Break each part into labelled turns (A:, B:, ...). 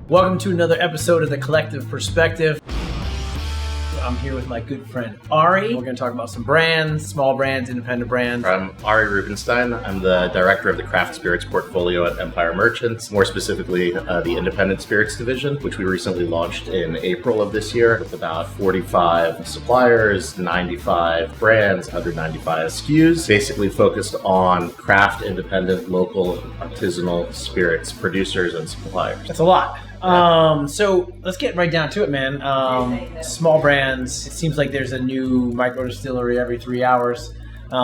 A: Welcome to another episode of the Collective Perspective. I'm here with my good friend Ari. We're going to talk about some brands, small brands, independent brands.
B: I'm Ari Rubinstein. I'm the director of the craft spirits portfolio at Empire Merchants, more specifically the independent spirits division, which we recently launched in April of this year with about 45 suppliers, 95 brands, 195 SKUs, basically focused on craft, independent, local, artisanal spirits producers and suppliers.
A: That's a lot. So let's get right down to it, man. Small brands. It seems like there's a new micro distillery every 3 hours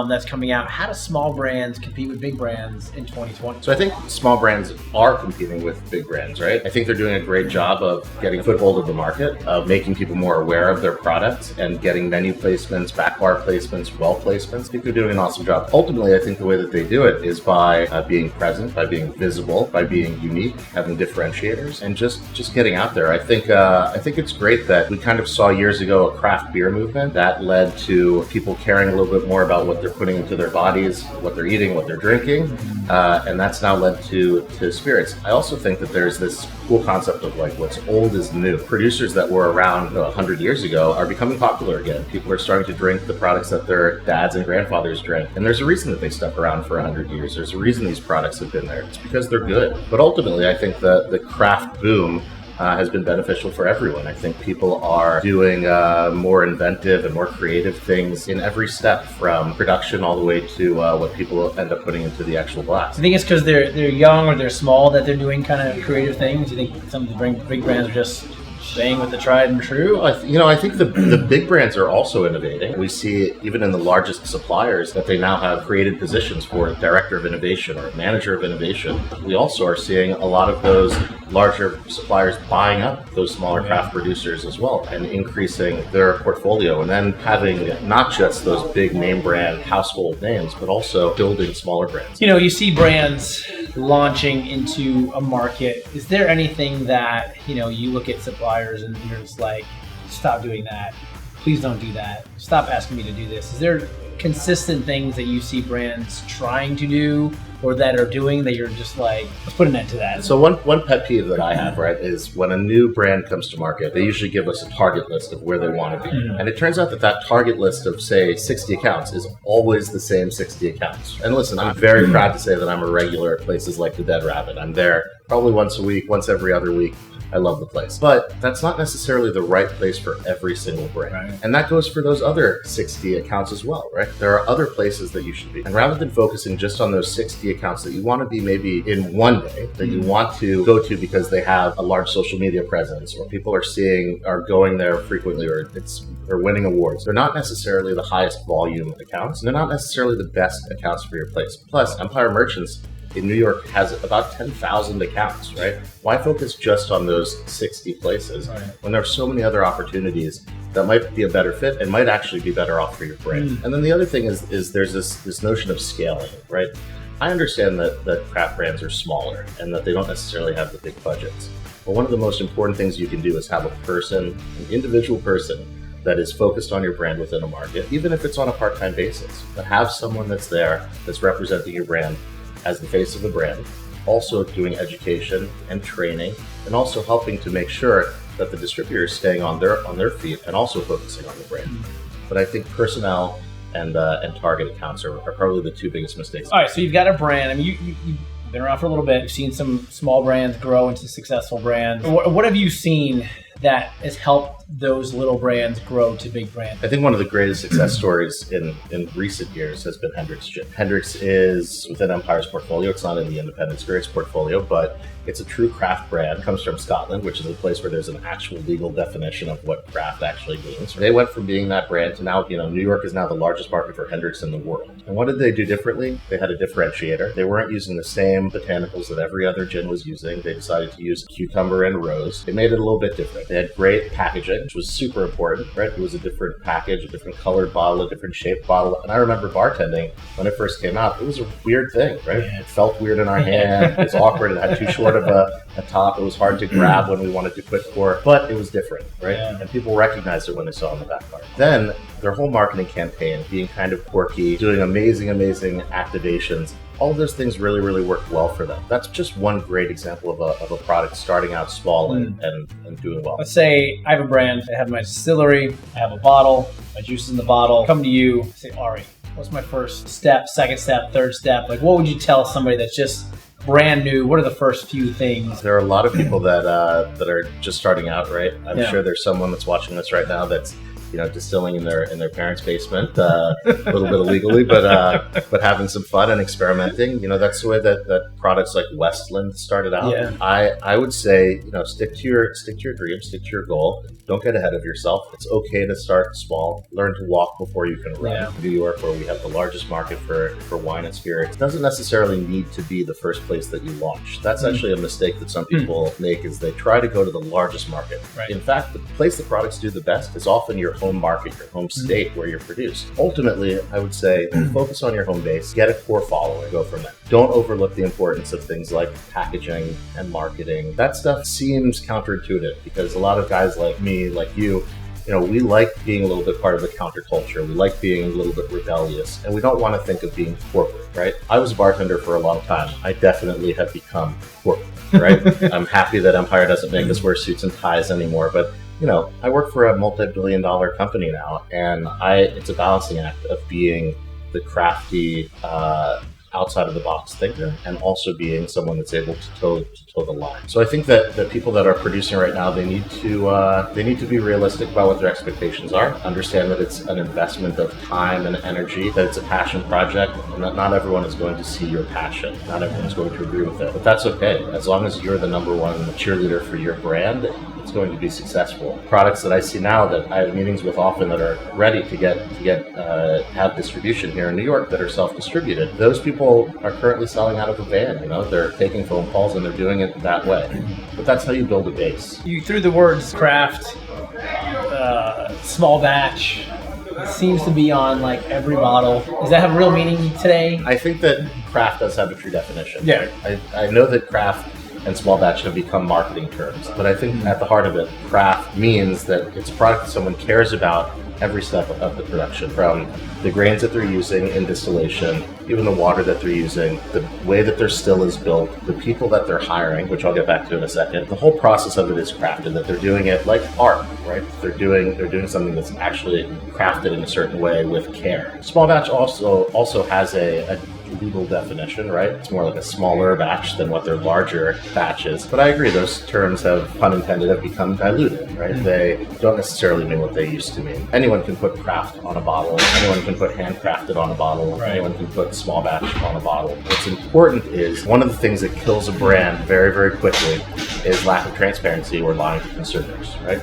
A: that's coming out. How do small brands compete with big brands in 2020?
B: So I think small brands are competing with big brands, right? I think they're doing a great job of getting a foothold of the market, of making people more aware of their products and getting menu placements, back bar placements, well placements. I think they're doing an awesome job. Ultimately, I think the way that they do it is by being present, by being visible, by being unique, having differentiators, and just getting out there. I think it's great that we kind of saw years ago a craft beer movement that led to people caring a little bit more about what they're putting into their bodies, what they're eating, what they're drinking, and that's now led to spirits. I also think that there's this cool concept of like what's old is new. Producers that were around 100 years ago are becoming popular again. People are starting to drink the products that their dads and grandfathers drank, and there's a reason that they stuck around for 100 years. There's a reason these products have been there. It's because they're good. But ultimately, I think the craft boom has been beneficial for everyone. I think people are doing more inventive and more creative things in every step, from production all the way to what people end up putting into the actual glass.
A: Do you think it's because they're young or they're small that they're doing kind of creative things? Do you think some of the big brands are just staying with the tried and true?
B: I think the big brands are also innovating. We see even in the largest suppliers that they now have created positions for director of innovation or manager of innovation. We also are seeing a lot of those larger suppliers buying up those smaller craft producers as well and increasing their portfolio, and then having not just those big name brand household names, but also building smaller brands.
A: You see brands launching into a market. Is there anything that, you look at suppliers and you're just like, stop doing that. Please don't do that. Stop asking me to do this. Is there consistent things that you see brands trying to do or that are doing that you're just like, let's put an end to that?
B: So one pet peeve that I have, right, is when a new brand comes to market, they usually give us a target list of where they want to be. And it turns out that target list of, say, 60 accounts is always the same 60 accounts. And listen, I'm very proud to say that I'm a regular at places like the Dead Rabbit. I'm there probably once a week, once every other week. I love the place. But that's not necessarily the right place for every single brand. Right. And that goes for those other 60 accounts as well, right? There are other places that you should be. And rather than focusing just on those 60 accounts that you want to be maybe in one day, that you want to go to because they have a large social media presence, or people are going there frequently, or they're winning awards. They're not necessarily the highest volume accounts, and they're not necessarily the best accounts for your place. Plus, Empire Merchants in New York has about 10,000 accounts, right? Why focus just on those 60 places when there are so many other opportunities that might be a better fit and might actually be better off for your brand? And then the other thing is there's this notion of scaling, right? I understand that craft brands are smaller and that they don't necessarily have the big budgets. But one of the most important things you can do is have an individual person that is focused on your brand within a market, even if it's on a part-time basis. But have someone that's there, that's representing your brand as the face of the brand, also doing education and training, and also helping to make sure that the distributor is staying on their feet and also focusing on the brand. But I think personnel and target accounts are probably the two biggest mistakes.
A: All right, so you've got a brand. I mean, you've been around for a little bit. You've seen some small brands grow into successful brands. What have you seen that has helped those little brands grow to big brands?
B: I think one of the greatest success stories in recent years has been Hendrick's Gin. Hendrick's is within Empire's portfolio. It's not in the independent spirits portfolio, but it's a true craft brand. It comes from Scotland, which is a place where there's an actual legal definition of what craft actually means. They went from being that brand to now, New York is now the largest market for Hendrick's in the world. And what did they do differently? They had a differentiator. They weren't using the same botanicals that every other gin was using. They decided to use cucumber and rose. They made it a little bit different. They had great packaging, which was super important, right? It was a different package, a different colored bottle, a different shaped bottle. And I remember bartending when it first came out. It was a weird thing, right? It felt weird in our hand. It was awkward. It had too short of a top. It was hard to grab when we wanted to quick pour, but it was different, right? Yeah. And people recognized it when they saw it on the back bar. Then their whole marketing campaign being kind of quirky, doing amazing activations, All of those things really, really work well for them. That's just one great example of a product starting out small and doing well.
A: Let's say I have a brand, I have my distillery, I have a bottle, my juice is in the bottle, come to you, say, Ari, what's my first step, second step, third step? Like, what would you tell somebody that's just brand new? What are the first few things?
B: There are a lot of people that are just starting out, right? I'm sure there's someone that's watching this right now that's distilling in their parents' basement, a little bit illegally, but having some fun and experimenting. That's the way that products like Westland started out. Yeah. I would say, stick to your dream, stick to your goal. Don't get ahead of yourself. It's okay to start small. Learn to walk before you can run. Yeah. New York, where we have the largest market for wine and spirits, doesn't necessarily need to be the first place that you launch. That's actually a mistake that some people make, is they try to go to the largest market. Right. In fact, the place the products do the best is often your home market, your home state where you're produced. Ultimately, I would say focus on your home base, get a core following, go from there. Don't overlook the importance of things like packaging and marketing. That stuff seems counterintuitive because a lot of guys like me, like you, we like being a little bit part of the counterculture. We like being a little bit rebellious, and we don't want to think of being corporate, right? I was a bartender for a long time. I definitely have become corporate, right? I'm happy that Empire doesn't make us wear suits and ties anymore, but I work for a multi-billion-dollar company now, and it's a balancing act of being the crafty, outside-of-the-box thinker, and also being someone that's able to toe the line. So I think that the people that are producing right now, they need to be realistic about what their expectations are. Understand that it's an investment of time and energy, that it's a passion project, and that not everyone is going to see your passion. Not everyone is going to agree with it, but that's okay. As long as you're the number one cheerleader for your brand, it's going to be successful. Products that I see now that I have meetings with often that are ready to have distribution here in New York that are self-distributed. Those people are currently selling out of a van. They're taking phone calls and they're doing it that way. But that's how you build a base.
A: You threw the words craft, small batch. It seems to be on like every bottle. Does that have real meaning today?
B: I think that craft does have a true definition.
A: Yeah.
B: I know that craft and small batch have become marketing terms, but I think at the heart of it, craft means that it's a product that someone cares about every step of the production, from the grains that they're using in distillation, even the water that they're using, the way that their still is built, the people that they're hiring, which I'll get back to in a second. The whole process of it is crafted, that they're doing it like art, right? They're doing something that's actually crafted in a certain way with care. Small batch also has a legal definition, right? It's more like a smaller batch than what their larger batch is. But I agree, those terms have, pun intended, have become diluted, right? They don't necessarily mean what they used to mean. Anyone can put craft on a bottle. Anyone can put handcrafted on a bottle. Right. Anyone can put small batch on a bottle. What's important is, one of the things that kills a brand very, very quickly is lack of transparency or lying to consumers, right?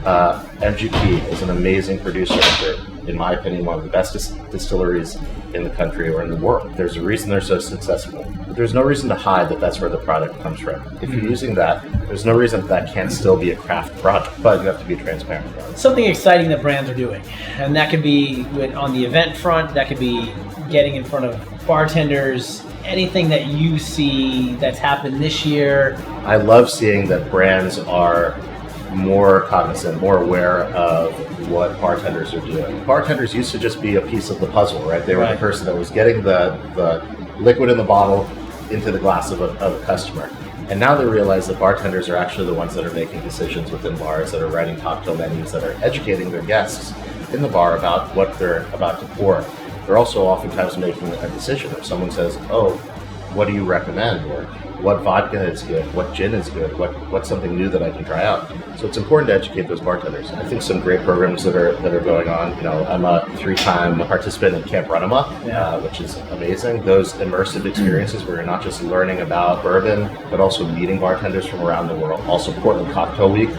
B: MGP is an amazing producer for, in my opinion, one of the best distilleries in the country or in the world. There's a reason they're so successful. But there's no reason to hide that that's where the product comes from. If you're using that, there's no reason that can't still be a craft product, but you have to be transparent about it.
A: Something exciting that brands are doing, and that could be on the event front, that could be getting in front of bartenders, anything that you see that's happened this year.
B: I love seeing that brands are more cognizant, more aware of what bartenders are doing. Bartenders used to just be a piece of the puzzle, right? They were the person that was getting the liquid in the bottle into the glass of a customer. And now they realize that bartenders are actually the ones that are making decisions within bars, that are writing cocktail menus, that are educating their guests in the bar about what they're about to pour. They're also oftentimes making a decision. If someone says, "Oh, what do you recommend?" or "What vodka is good? What gin is good? What's something new that I can try out?" So it's important to educate those bartenders. I think some great programs that are going on. I'm a 3-time participant in Camp Runama, which is amazing. Those immersive experiences where you're not just learning about bourbon, but also meeting bartenders from around the world. Also Portland Cocktail Week,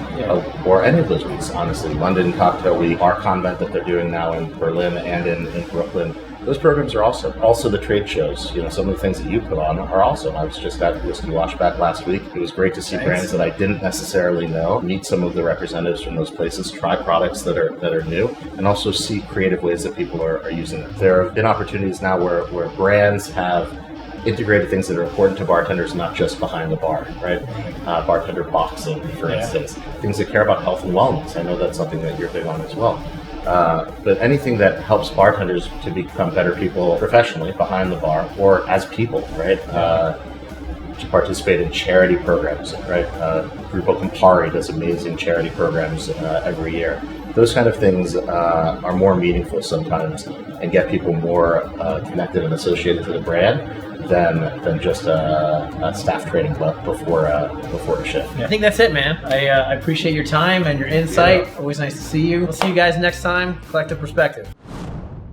B: or any of those weeks, honestly. London Cocktail Week, our convent that they're doing now in Berlin and in Brooklyn. Those programs are awesome. Also the trade shows, some of the things that you put on are awesome. I was just at Whiskey Washback last week. It was great to see brands that I didn't necessarily know, meet some of the representatives from those places, try products that are new, and also see creative ways that people are using it. There have been opportunities now where brands have integrated things that are important to bartenders, not just behind the bar, right? Bartender boxing, for instance. Things that care about health and wellness. I know that's something that you're big on as well. But anything that helps bartenders to become better people professionally behind the bar or as people, right? To participate in charity programs, right? Grupo Campari does amazing charity programs every year. Those kind of things are more meaningful sometimes and get people more connected and associated to the brand than just a staff training before a shift.
A: I think that's it, man. I appreciate your time and your insight.
B: Yeah.
A: Always nice to see you. We'll see you guys next time. Collective Perspective.